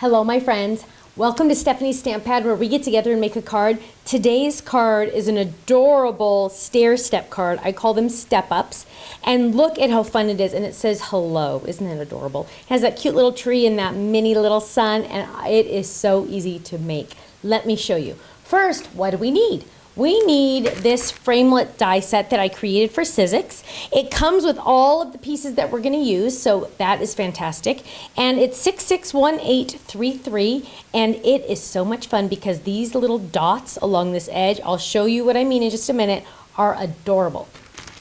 Hello, my friends. Welcome to Stephanie's Stamp Pad, where we get together and make a card. Today's card is an adorable stair step card. I call them step-ups. And look at how fun it is. And it says hello. Isn't that adorable? It has that cute little tree and that mini little sun, and it is so easy to make. Let me show you. First, what do we need? We need this framelit die set that I created for Sizzix. It comes with all of the pieces that we're going to use, so that is fantastic. And it's 661833, and it is so much fun because these little dots along this edge, I'll show you what I mean in just a minute, are adorable.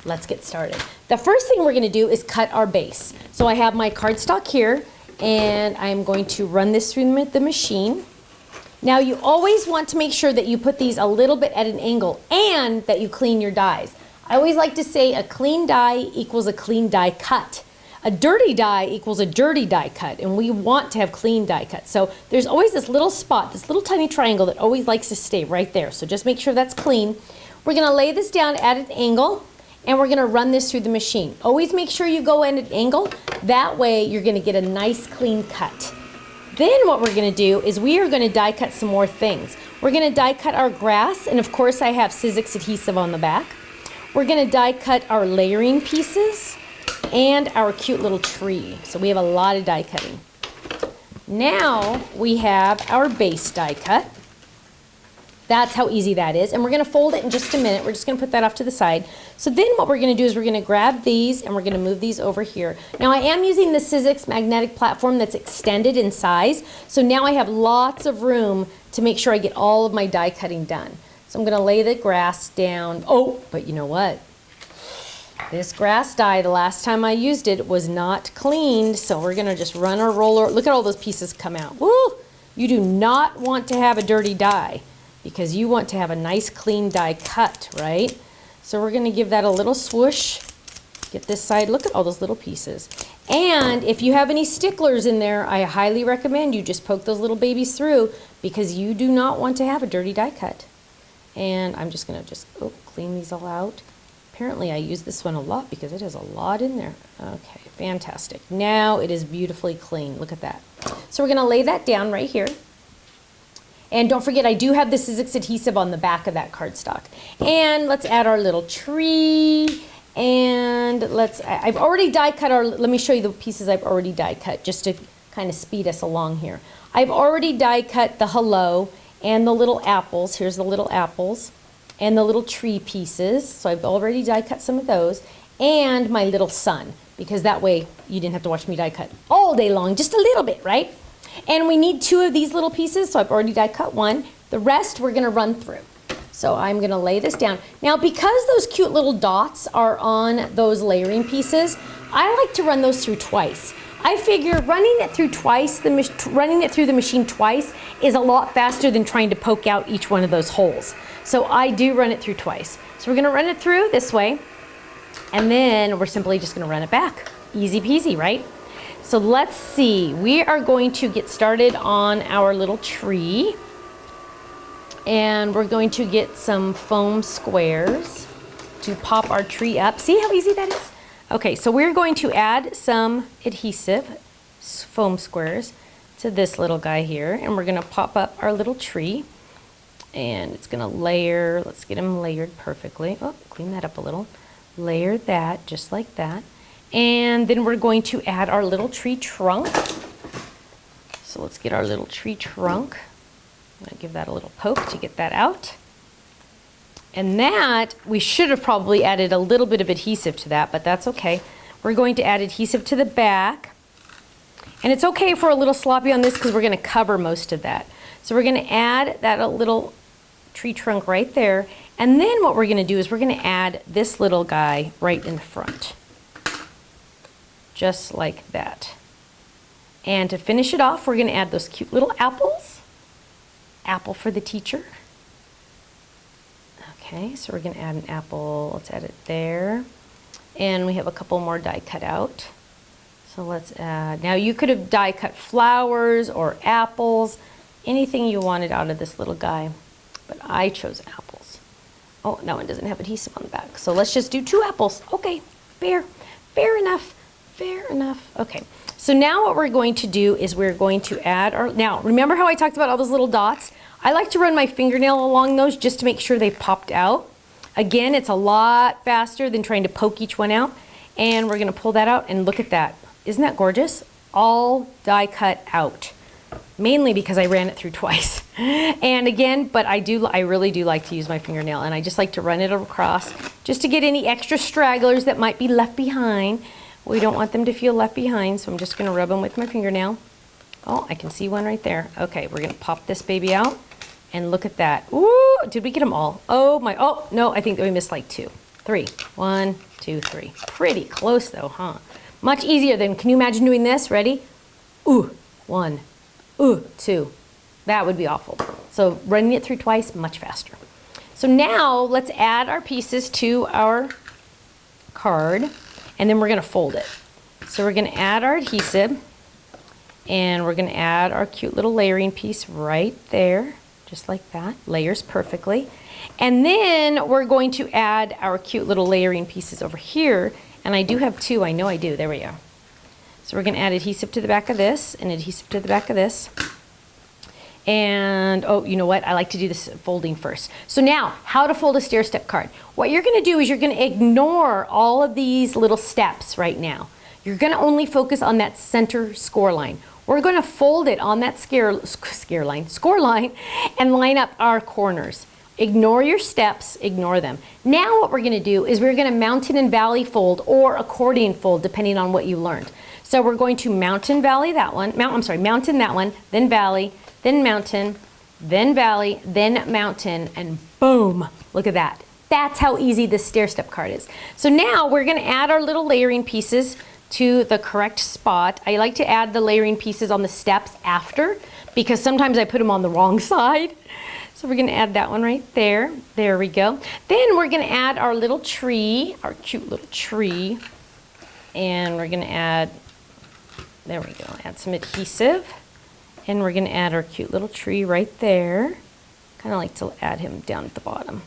Let's get started. The first thing we're going to do is cut our base. So I have my cardstock here, and I'm going to run this through the machine. Now you always want to make sure that you put these a little bit at an angle and that you clean your dies. I always like to say a clean die equals a clean die cut. A dirty die equals a dirty die cut, and we want to have clean die cuts. So there's always this little spot, this little tiny triangle that always likes to stay right there. So just make sure that's clean. We're going to lay this down at an angle, and we're going to run this through the machine. Always make sure you go at an angle. That way you're going to get a nice clean cut. Then what we're going to do is we are going to die cut some more things. We're going to die cut our grass, and of course I have Sizzix adhesive on the back. We're going to die cut our layering pieces and our cute little tree. So we have a lot of die cutting. Now we have our base die cut. That's how easy that is. And we're going to fold it in just a minute. We're just going to put that off to the side. So then what we're going to do is we're going to grab these and we're going to move these over here. Now I am using the Sizzix magnetic platform that's extended in size. So now I have lots of room to make sure I get all of my die cutting done. So I'm going to lay the grass down. Oh, but you know what? This grass die, the last time I used it, was not cleaned. So we're going to just run our roller. Look at all those pieces come out. Woo! You do not want to have a dirty die, because you want to have a nice clean die cut, right? So we're going to give that a little swoosh. Get this side. Look at all those little pieces. And if you have any sticklers in there, I highly recommend you just poke those little babies through, because you do not want to have a dirty die cut. And I'm just going to clean these all out. Apparently I use this one a lot because it has a lot in there. Okay, fantastic. Now it is beautifully clean. Look at that. So we're going to lay that down right here. And don't forget, I do have the Sizzix adhesive on the back of that cardstock. And let's add our little tree. And I've already die cut let me show you the pieces I've already die cut, just to kind of speed us along here. I've already die cut the hello and the little apples. Here's the little apples and the little tree pieces. So I've already die cut some of those. And my little sun, because that way you didn't have to watch me die cut all day long, just a little bit, right? And we need 2 of these little pieces, so I've already die cut 1. The rest we're going to run through. So I'm going to lay this down. Now, because those cute little dots are on those layering pieces, I like to run those through twice. I figure running it through the machine twice is a lot faster than trying to poke out each one of those holes. So I do run it through twice. So we're going to run it through this way, and then we're simply just going to run it back. Easy peasy, right? So let's see, we are going to get started on our little tree, and we're going to get some foam squares to pop our tree up. See how easy that is? Okay, so we're going to add some adhesive foam squares to this little guy here, and we're going to pop up our little tree, and it's going to layer. Let's get them layered perfectly. Oh, clean that up a little. Layer that just like that. And then we're going to add our little tree trunk. So let's get our little tree trunk. I'm going to give that a little poke to get that out. And that, we should have probably added a little bit of adhesive to that, but that's okay. We're going to add adhesive to the back. And it's okay if we're a little sloppy on this because we're going to cover most of that. So we're going to add that little tree trunk right there. And then what we're going to do is we're going to add this little guy right in the front. Just like that. And to finish it off, we're going to add those cute little apples. Apple for the teacher. Okay, so we're going to add an apple. Let's add it there. And we have a couple more die cut out. So let's add, now you could have die cut flowers or apples, anything you wanted out of this little guy. But I chose apples. Oh, no, it doesn't have adhesive on the back. So let's just do 2 apples. Okay, fair enough. Fair enough. Okay, So now what we're going to do is we're going to add our, now remember how I talked about all those little dots? I like to run my fingernail along those just to make sure they popped out. Again, it's a lot faster than trying to poke each one out. And we're gonna pull that out and look at that. Isn't that gorgeous? All die cut out. Mainly because I ran it through twice. And again, but I really do like to use my fingernail, and I just like to run it across just to get any extra stragglers that might be left behind. We don't want them to feel left behind, so I'm just gonna rub them with my fingernail. Oh, I can see one right there. Okay, we're gonna pop this baby out, and look at that. Ooh, did we get them all? Oh my, oh, no, I think that we missed like 2, 3. 1, 2, 3. Pretty close though, huh? Much easier than, can you imagine doing this? Ready? Ooh, 1. Ooh, 2. That would be awful. So running it through twice, much faster. So now let's add our pieces to our card, and then we're gonna fold it. So we're gonna add our adhesive, and we're gonna add our cute little layering piece right there, just like that, layers perfectly. And then we're going to add our cute little layering pieces over here, and I do have 2, I know I do, there we go. So we're gonna add adhesive to the back of this and adhesive to the back of this. And, oh, you know what? I like to do this folding first. So now, how to fold a stair step card. What you're gonna do is you're gonna ignore all of these little steps right now. You're gonna only focus on that center score line. We're gonna fold it on that score line, and line up our corners. Ignore your steps, ignore them. Now what we're gonna do is we're gonna mountain and valley fold or accordion fold, depending on what you learned. So we're going to mountain that one, then valley, then mountain, then valley, then mountain, and boom, look at that. That's how easy this stair step card is. So now we're gonna add our little layering pieces to the correct spot. I like to add the layering pieces on the steps after, because sometimes I put them on the wrong side. So we're gonna add that one right there. There we go. Then we're gonna add our little tree, our cute little tree. And we're gonna add, there we go, add some adhesive. And we're gonna add our cute little tree right there. Kind of like to add him down at the bottom.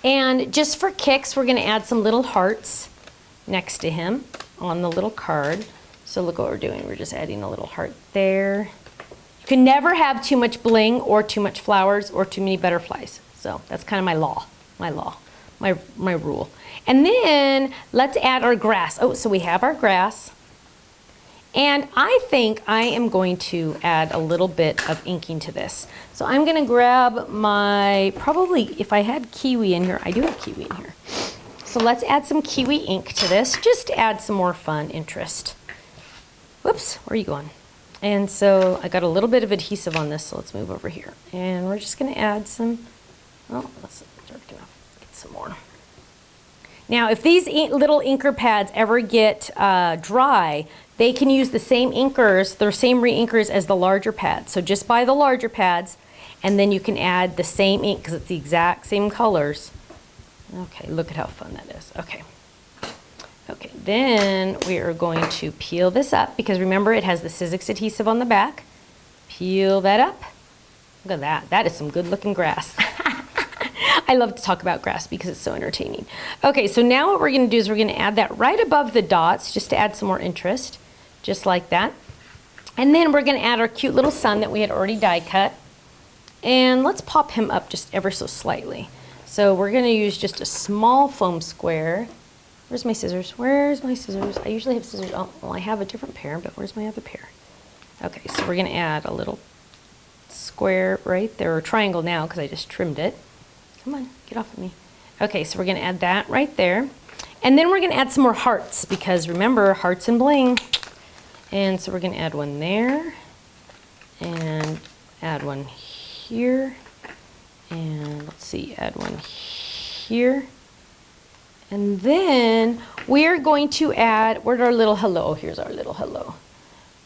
And just for kicks, we're gonna add some little hearts next to him on the little card. So look what we're doing. We're just adding a little heart there. You can never have too much bling or too much flowers or too many butterflies. So that's kind of my rule. And then let's add our grass. Oh, so we have our grass. And I think I am going to add a little bit of inking to this. So I'm gonna grab my, probably if I had kiwi in here, I do have kiwi in here. So let's add some kiwi ink to this, just to add some more fun, interest. Whoops, where are you going? And so I got a little bit of adhesive on this, so let's move over here. And we're just gonna add some, oh, that's dark enough, get some more. Now, if these little inker pads ever get dry, they can use the same inkers, their same re-inkers as the larger pads. So just buy the larger pads, and then you can add the same ink, because it's the exact same colors. Okay, look at how fun that is. Okay. Okay, then we are going to peel this up, because remember it has the Sizzix adhesive on the back. Peel that up. Look at that. That is some good looking grass. I love to talk about grass because it's so entertaining. Okay, so now what we're gonna do is we're gonna add that right above the dots just to add some more interest, just like that. And then we're gonna add our cute little sun that we had already die cut. And let's pop him up just ever so slightly. So we're gonna use just a small foam square. Where's my scissors? Where's my scissors? I usually have scissors. Oh, well, I have a different pair, but where's my other pair? Okay, so we're gonna add a little square right there, or triangle now because I just trimmed it. Come on, get off of me. Okay, so we're gonna add that right there. And then we're gonna add some more hearts, because remember, hearts and bling. And so we're gonna add one there, and add one here, and let's see, add one here. And then we're going to add, where's our little hello? Here's our little hello.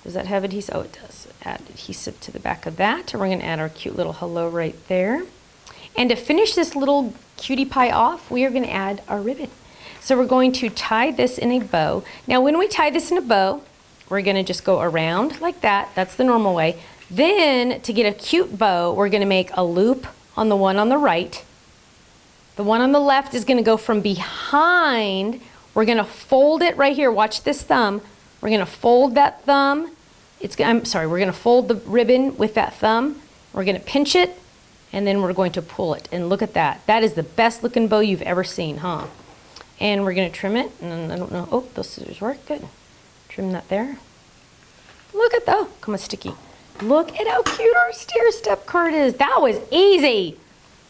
Does that have adhesive? Oh, it does. Add adhesive to the back of that, and we're gonna add our cute little hello right there. And to finish this little cutie pie off, we are gonna add our ribbon. So we're going to tie this in a bow. Now when we tie this in a bow, we're gonna just go around like that. That's the normal way. Then to get a cute bow, we're gonna make a loop on the one on the right. The one on the left is gonna go from behind. We're gonna fold it right here. Watch this thumb. We're gonna fold that thumb. I'm sorry, we're gonna fold the ribbon with that thumb. We're gonna pinch it, and then we're going to pull it. And look at that. That is the best looking bow you've ever seen, huh? And we're gonna trim it, and I don't know, oh, those scissors work, good. Trim that there. Look at that, oh, come on, sticky. Look at how cute our stair step card is. That was easy.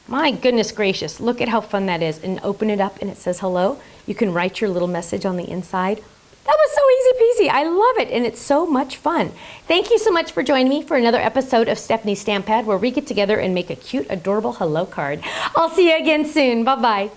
My goodness gracious, look at how fun that is. And open it up and it says hello. You can write your little message on the inside. That was so easy peasy. I love it, and it's so much fun. Thank you so much for joining me for another episode of Stephanie's Stamp Pad, where we get together and make a cute, adorable hello card. I'll see you again soon. Bye-bye.